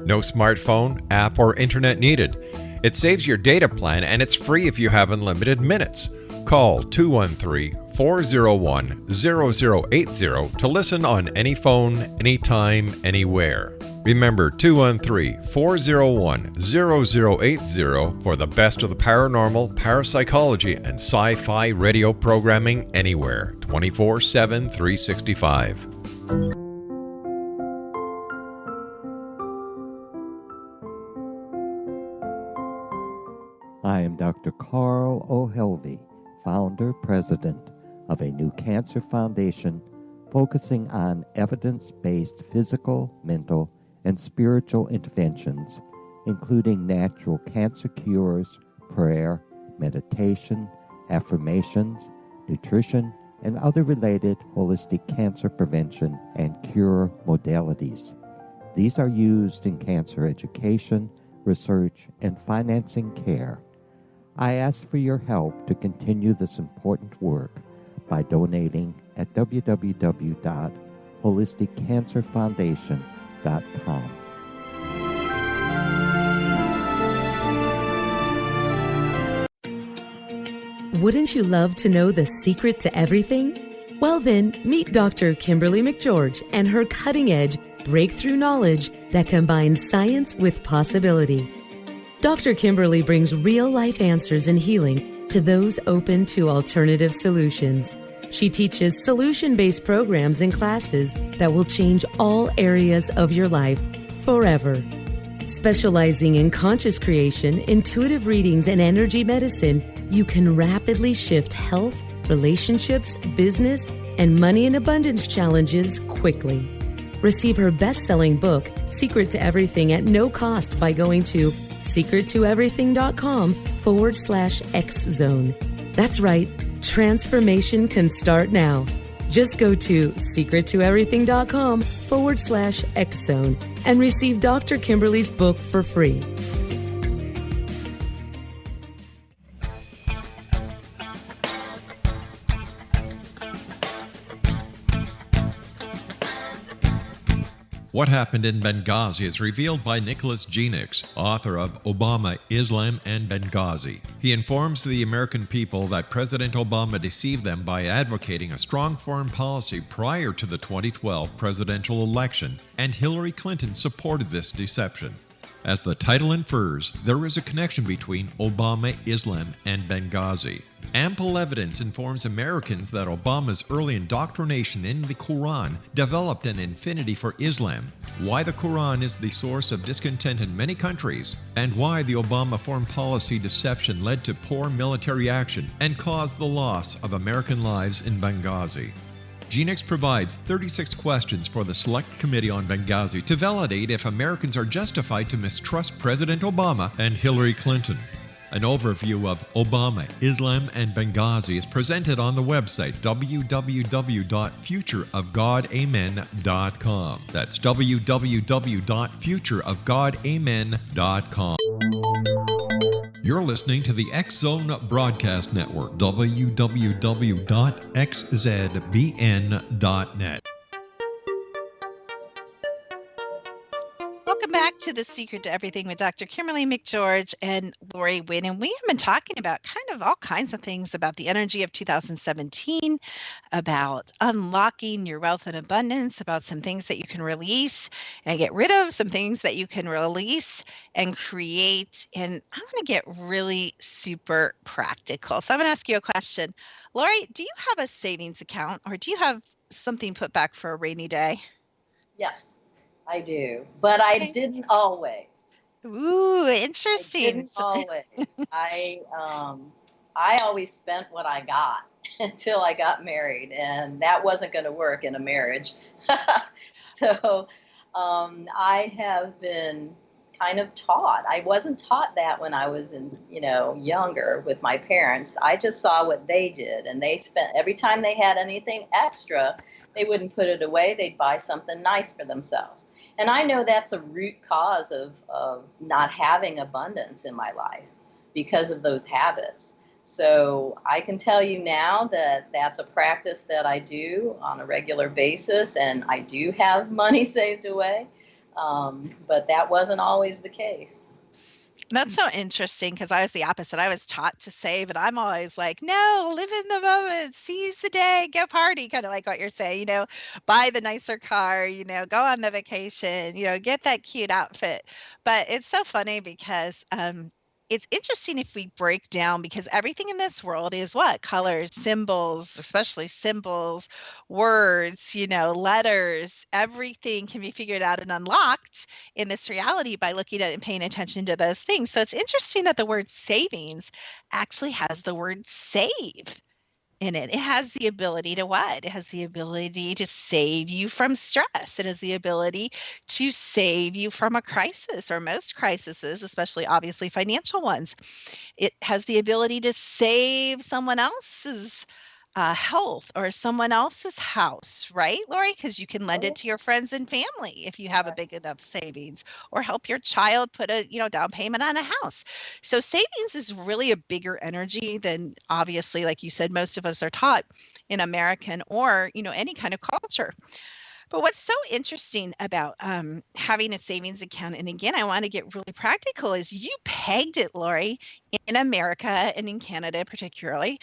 No smartphone, app, or internet needed. It saves your data plan and it's free if you have unlimited minutes. Call 213-401-0080 to listen on any phone, anytime, anywhere. Remember 213-401-0080 for the best of the paranormal, parapsychology, and sci-fi radio programming anywhere, 24/7, 365. I am Dr. Carl O'Helvey, founder, president of a new cancer foundation focusing on evidence-based physical, mental, and spiritual interventions, including natural cancer cures, prayer, meditation, affirmations, nutrition, and other related holistic cancer prevention and cure modalities. These are used in cancer education, research, and financing care. I ask for your help to continue this important work by donating at www.holisticcancerfoundation.com. Wouldn't you love to know the secret to everything? Well then, meet Dr. Kimberly McGeorge and her cutting-edge breakthrough knowledge that combines science with possibility. Dr. Kimberly brings real-life answers and healing to those open to alternative solutions. She teaches solution-based programs and classes that will change all areas of your life forever. Specializing in conscious creation, intuitive readings, and energy medicine, you can rapidly shift health, relationships, business, and money and abundance challenges quickly. Receive her best-selling book, Secret to Everything, at no cost by going to secrettoeverything.com/X-Zone. That's right, transformation can start now. Just go to secrettoeverything.com/X-Zone and receive Dr. Kimberly's book for free. What happened in Benghazi is revealed by Nicholas Genix, author of Obama, Islam, and Benghazi. He informs the American people that President Obama deceived them by advocating a strong foreign policy prior to the 2012 presidential election, and Hillary Clinton supported this deception. As the title infers, there is a connection between Obama, Islam, and Benghazi. Ample evidence informs Americans that Obama's early indoctrination in the Quran developed an affinity for Islam, why the Quran is the source of discontent in many countries, and why the Obama foreign policy deception led to poor military action and caused the loss of American lives in Benghazi. Genix provides 36 questions for the Select Committee on Benghazi to validate if Americans are justified to mistrust President Obama and Hillary Clinton. An overview of Obama, Islam, and Benghazi is presented on the website www.futureofgodamen.com. That's www.futureofgodamen.com. You're listening to the X-Zone Broadcast Network, www.xzbn.net. Welcome back to The Secret to Everything with Dr. Kimberly McGeorge and Lori Wynn. And we have been talking about kind of all kinds of things about the energy of 2017, about unlocking your wealth and abundance, about some things that you can release and get rid of, some things that you can release and create. And I want to get really super practical. So I'm going to ask you a question. Lori, do you have a savings account or do you have something put back for a rainy day? Yes. I do, but I didn't always. Ooh, interesting. I didn't always. I always spent what I got until I got married, and that wasn't going to work in a marriage. So I have been kind of taught. I wasn't taught that when I was younger with my parents. I just saw what they did, and they spent every time they had anything extra, they wouldn't put it away. They'd buy something nice for themselves. And I know that's a root cause of not having abundance in my life because of those habits. So I can tell you now that that's a practice that I do on a regular basis, and I do have money saved away, but that wasn't always the case. That's so interesting because I was the opposite. I was taught to save, and I'm always like, no, live in the moment, seize the day, go party, kind of like what you're saying, buy the nicer car, go on the vacation, get that cute outfit. But it's so funny because it's interesting if we break down, because everything in this world is what? Colors, symbols, especially symbols, words, letters, everything can be figured out and unlocked in this reality by looking at and paying attention to those things. So it's interesting that the word savings actually has the word save in it. It has the ability to what? It has the ability to save you from stress. It has the ability to save you from a crisis or most crises, especially obviously financial ones. It has the ability to save someone else's health or someone else's house, right, Lori? Because you can lend it to your friends and family if you have a big enough savings, or help your child put a down payment on a house. So savings is really a bigger energy than, obviously, like you said, most of us are taught in American or any kind of culture. But what's so interesting about having a savings account, and again, I want to get really practical, is you pegged it, Lori, in America and in Canada particularly.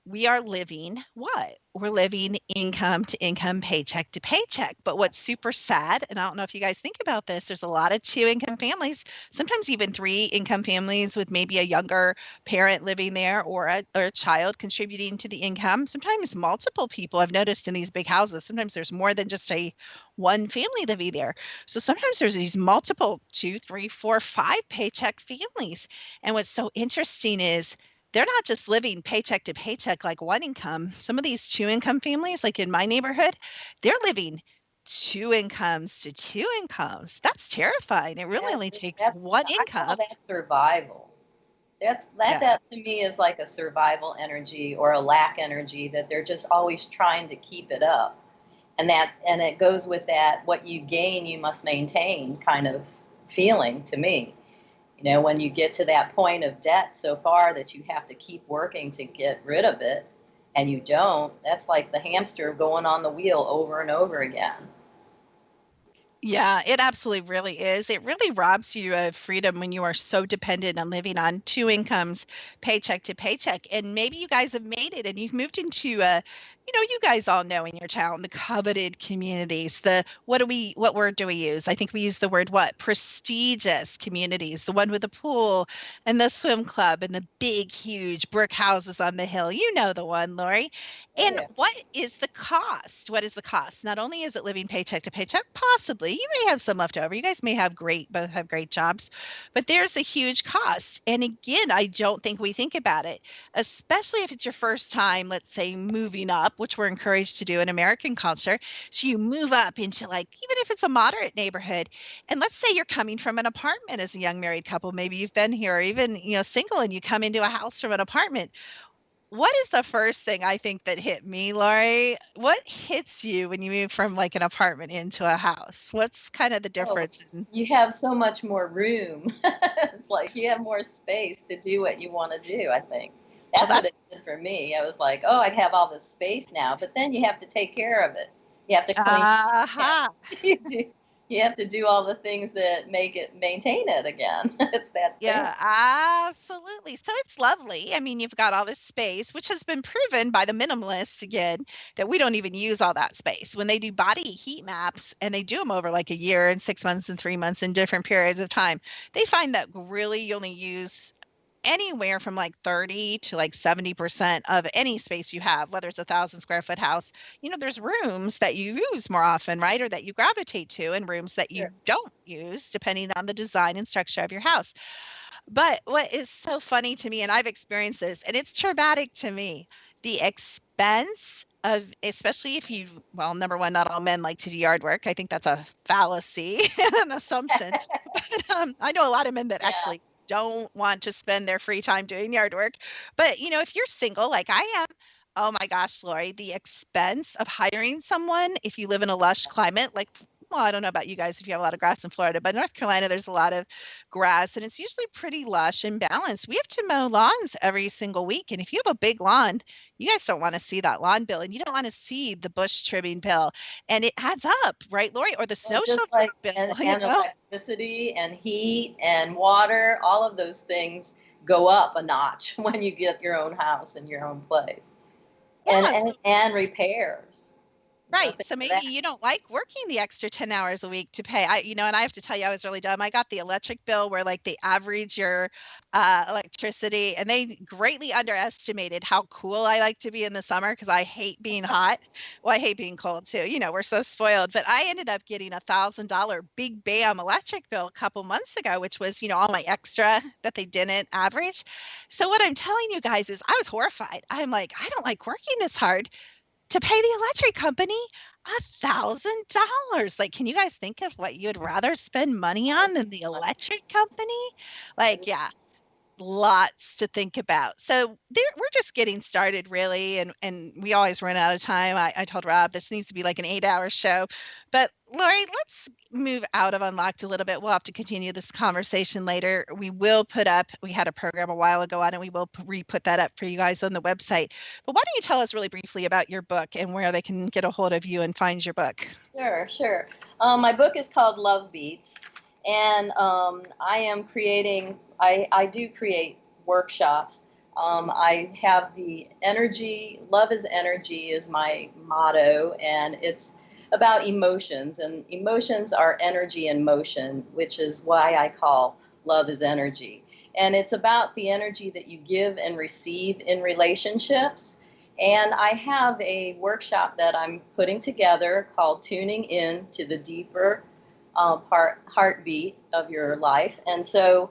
We are living what? We're living income to income, paycheck to paycheck. But what's super sad, and I don't know if you guys think about this, there's a lot of 2-income families, sometimes even 3-income families with maybe a younger parent living there or a child contributing to the income. Sometimes multiple people. I've noticed in these big houses, sometimes there's more than just one family living there. So sometimes there's these multiple 2, 3, 4, 5 paycheck families. And what's so interesting is they're not just living paycheck to paycheck like one income. Some of these 2-income families, like in my neighborhood, they're living 2 incomes to 2 incomes. That's terrifying. It really only takes one income. I call that survival. That to me is like a survival energy or a lack energy, that they're just always trying to keep it up. And it goes with that, what you gain, you must maintain kind of feeling to me. When you get to that point of debt so far that you have to keep working to get rid of it, and you don't, that's like the hamster going on the wheel over and over again. Yeah, it absolutely really is. It really robs you of freedom when you are so dependent on living on 2 incomes, paycheck to paycheck. And maybe you guys have made it and you've moved into you guys all know in your town, the coveted communities, what word do we use? I think we use the word what? Prestigious communities, the one with the pool and the swim club and the big, huge brick houses on the hill. You know the one, Lori. And what is the cost? What is the cost? Not only is it living paycheck to paycheck, possibly you may have some left over. You guys may both have great jobs, but there's a huge cost. And again, I don't think we think about it, especially if it's your first time, let's say, moving up, which we're encouraged to do in American culture. So you move up into, like, even if it's a moderate neighborhood, and let's say you're coming from an apartment as a young married couple, maybe you've been here, or even, single, and you come into a house from an apartment. What is the first thing I think that hit me, Lori? What hits you when you move from like an apartment into a house? What's kind of the difference? You have so much more room. It's like you have more space to do what you want to do, I think. That's what it did for me. I was like, oh, I have all this space now, but then you have to take care of it. You have to clean. You have to do all the things that maintain it again. It's that thing. Yeah, absolutely. So it's lovely. I mean, you've got all this space, which has been proven by the minimalists, again, that we don't even use all that space. When they do body heat maps, and they do them over like a year and 6 months and 3 months in different periods of time, they find that really you only use anywhere from like 30 to like 70% of any space you have, whether it's 1,000 square foot house. There's rooms that you use more often, right? Or that you gravitate to, and rooms that you don't use, depending on the design and structure of your house. But what is so funny to me, and I've experienced this, and it's traumatic to me, the expense of, especially if you, well, number one, not all men like to do yard work. I think that's a fallacy, an assumption. But I know a lot of men that Yeah. actually don't want to spend their free time doing yard work. But if you're single like I am, oh my gosh, Lori, the expense of hiring someone if you live in a lush climate, like, well, I don't know about you guys if you have a lot of grass in Florida, but North Carolina, there's a lot of grass and it's usually pretty lush and balanced. We have to mow lawns every single week. And if you have a big lawn, you guys don't want to see that lawn bill and you don't want to see the bush trimming bill. And it adds up, right, Lori? Or the snow Well, just shoveling like bill, and electricity and heat and water, all of those things go up a notch when you get your own house and your own place. And Yes. and repairs. Right. Nothing So for maybe that. you don't like working the extra 10 hours a week to pay. And I have to tell you, I was really dumb. I got the electric bill where like they average your electricity and they greatly underestimated how cool I like to be in the summer because I hate being hot. Well, I hate being cold too. We're so spoiled. But I ended up getting $1,000 big bam electric bill a couple months ago, which was, all my extra that they didn't average. So what I'm telling you guys is I was horrified. I'm like, I don't like working this hard to pay the electric company $1,000. Like, can you guys think of what you'd rather spend money on than the electric company? Like, yeah, lots to think about. So we're just getting started, really, and we always run out of time. I told Rob this needs to be like an 8-hour show, but Lori, let's move out of Unlocked a little bit. We'll have to continue this conversation later. We had a program a while ago on it. We will re-put that up for you guys on the website. But why don't you tell us really briefly about your book and where they can get a hold of you and find your book? Sure. My book is called Love Beats, and I do create workshops. I have the energy, love is energy is my motto, and it's about emotions, and emotions are energy in motion, which is why I call love is energy. And it's about the energy that you give and receive in relationships. And I have a workshop that I'm putting together called Tuning In to the Deeper Heartbeat of Your Life. And so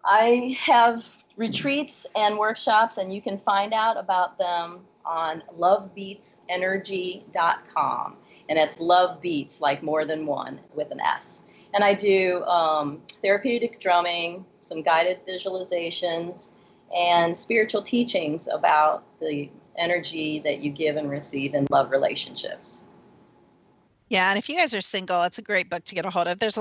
I have retreats and workshops, and you can find out about them on lovebeatsenergy.com. And it's Love Beats, like more than one, with an S. And I do therapeutic drumming, some guided visualizations, and spiritual teachings about the energy that you give and receive in love relationships. Yeah, and if you guys are single, it's a great book to get a hold of. I think there's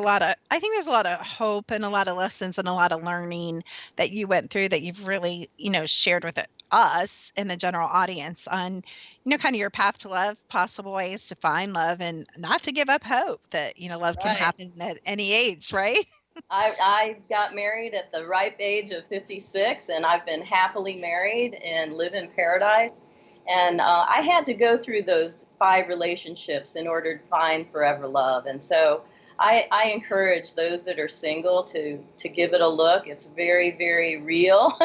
a lot of hope and a lot of lessons and a lot of learning that you went through that you've really, shared with us and the general audience on, kind of your path to love, possible ways to find love, and not to give up hope that, love can Right. happen at any age, right? I got married at the ripe age of 56, and I've been happily married and live in paradise. And I had to go through those 5 relationships in order to find forever love. And so I encourage those that are single to give it a look. It's very, very real.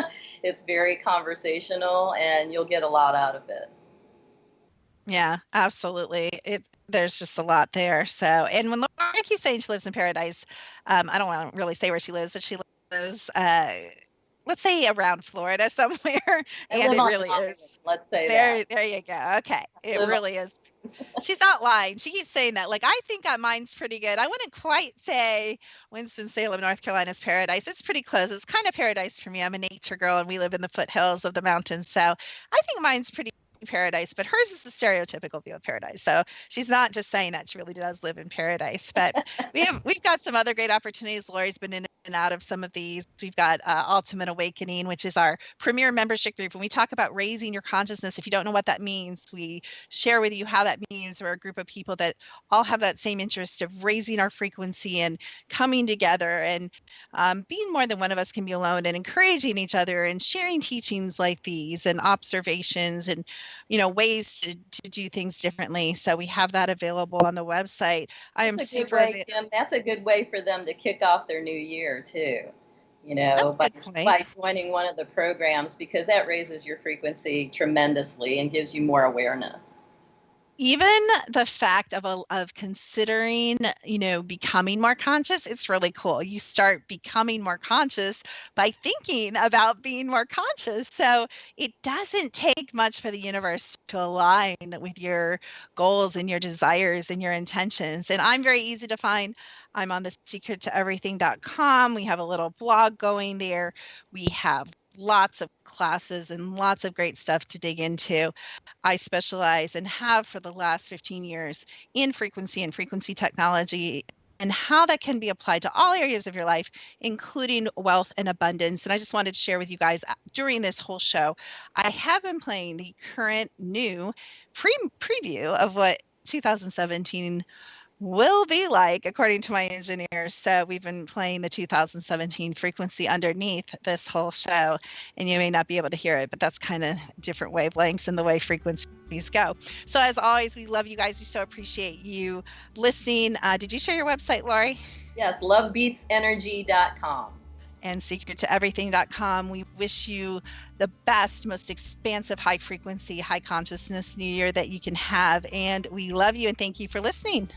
It's very conversational, and you'll get a lot out of it. Yeah, absolutely. There's just a lot there. So, and when Laura keeps saying she lives in paradise, I don't want to really say where she lives, but she lives, let's say around Florida somewhere, and it really is. Let's say There, that. there you go. Okay, it really is. She's not lying. She keeps saying that. Like, I think mine's pretty good. I wouldn't quite say Winston-Salem, North Carolina's paradise. It's pretty close. It's kind of paradise for me. I'm a nature girl, and we live in the foothills of the mountains. So I think mine's pretty paradise, but hers is the stereotypical view of paradise. So she's not just saying that, she really does live in paradise. But we've got some other great opportunities. Lori's been in and out of some of these. We've got Ultimate Awakening, which is our premier membership group. When we talk about raising your consciousness, if you don't know what that means, we share with you how that means. We're a group of people that all have that same interest of raising our frequency and coming together and being more than one of us can be alone, and encouraging each other and sharing teachings like these and observations and ways to do things differently. So we have that available on the website. I am super. Kim, that's a good way for them to kick off their new year too. By joining one of the programs, because that raises your frequency tremendously and gives you more awareness. Even the fact of considering, becoming more conscious, it's really cool. You start becoming more conscious by thinking about being more conscious. So it doesn't take much for the universe to align with your goals and your desires and your intentions. And I'm very easy to find. I'm on the secrettoeverything.com. We have a little blog going there. We have lots of classes and lots of great stuff to dig into. I specialize and have for the last 15 years in frequency and frequency technology and how that can be applied to all areas of your life, including wealth and abundance. And I just wanted to share with you guys during this whole show, I have been playing the current new preview of what 2017 will be like, according to my engineers. So we've been playing the 2017 frequency underneath this whole show, and you may not be able to hear it, but that's kind of different wavelengths and the way frequencies go. So as always, we love you guys. We so appreciate you listening. Did you share your website, Lori? Yes, lovebeatsenergy.com. And secrettoeverything.com. We wish you the best, most expansive, high frequency, high consciousness new year that you can have. And we love you and thank you for listening.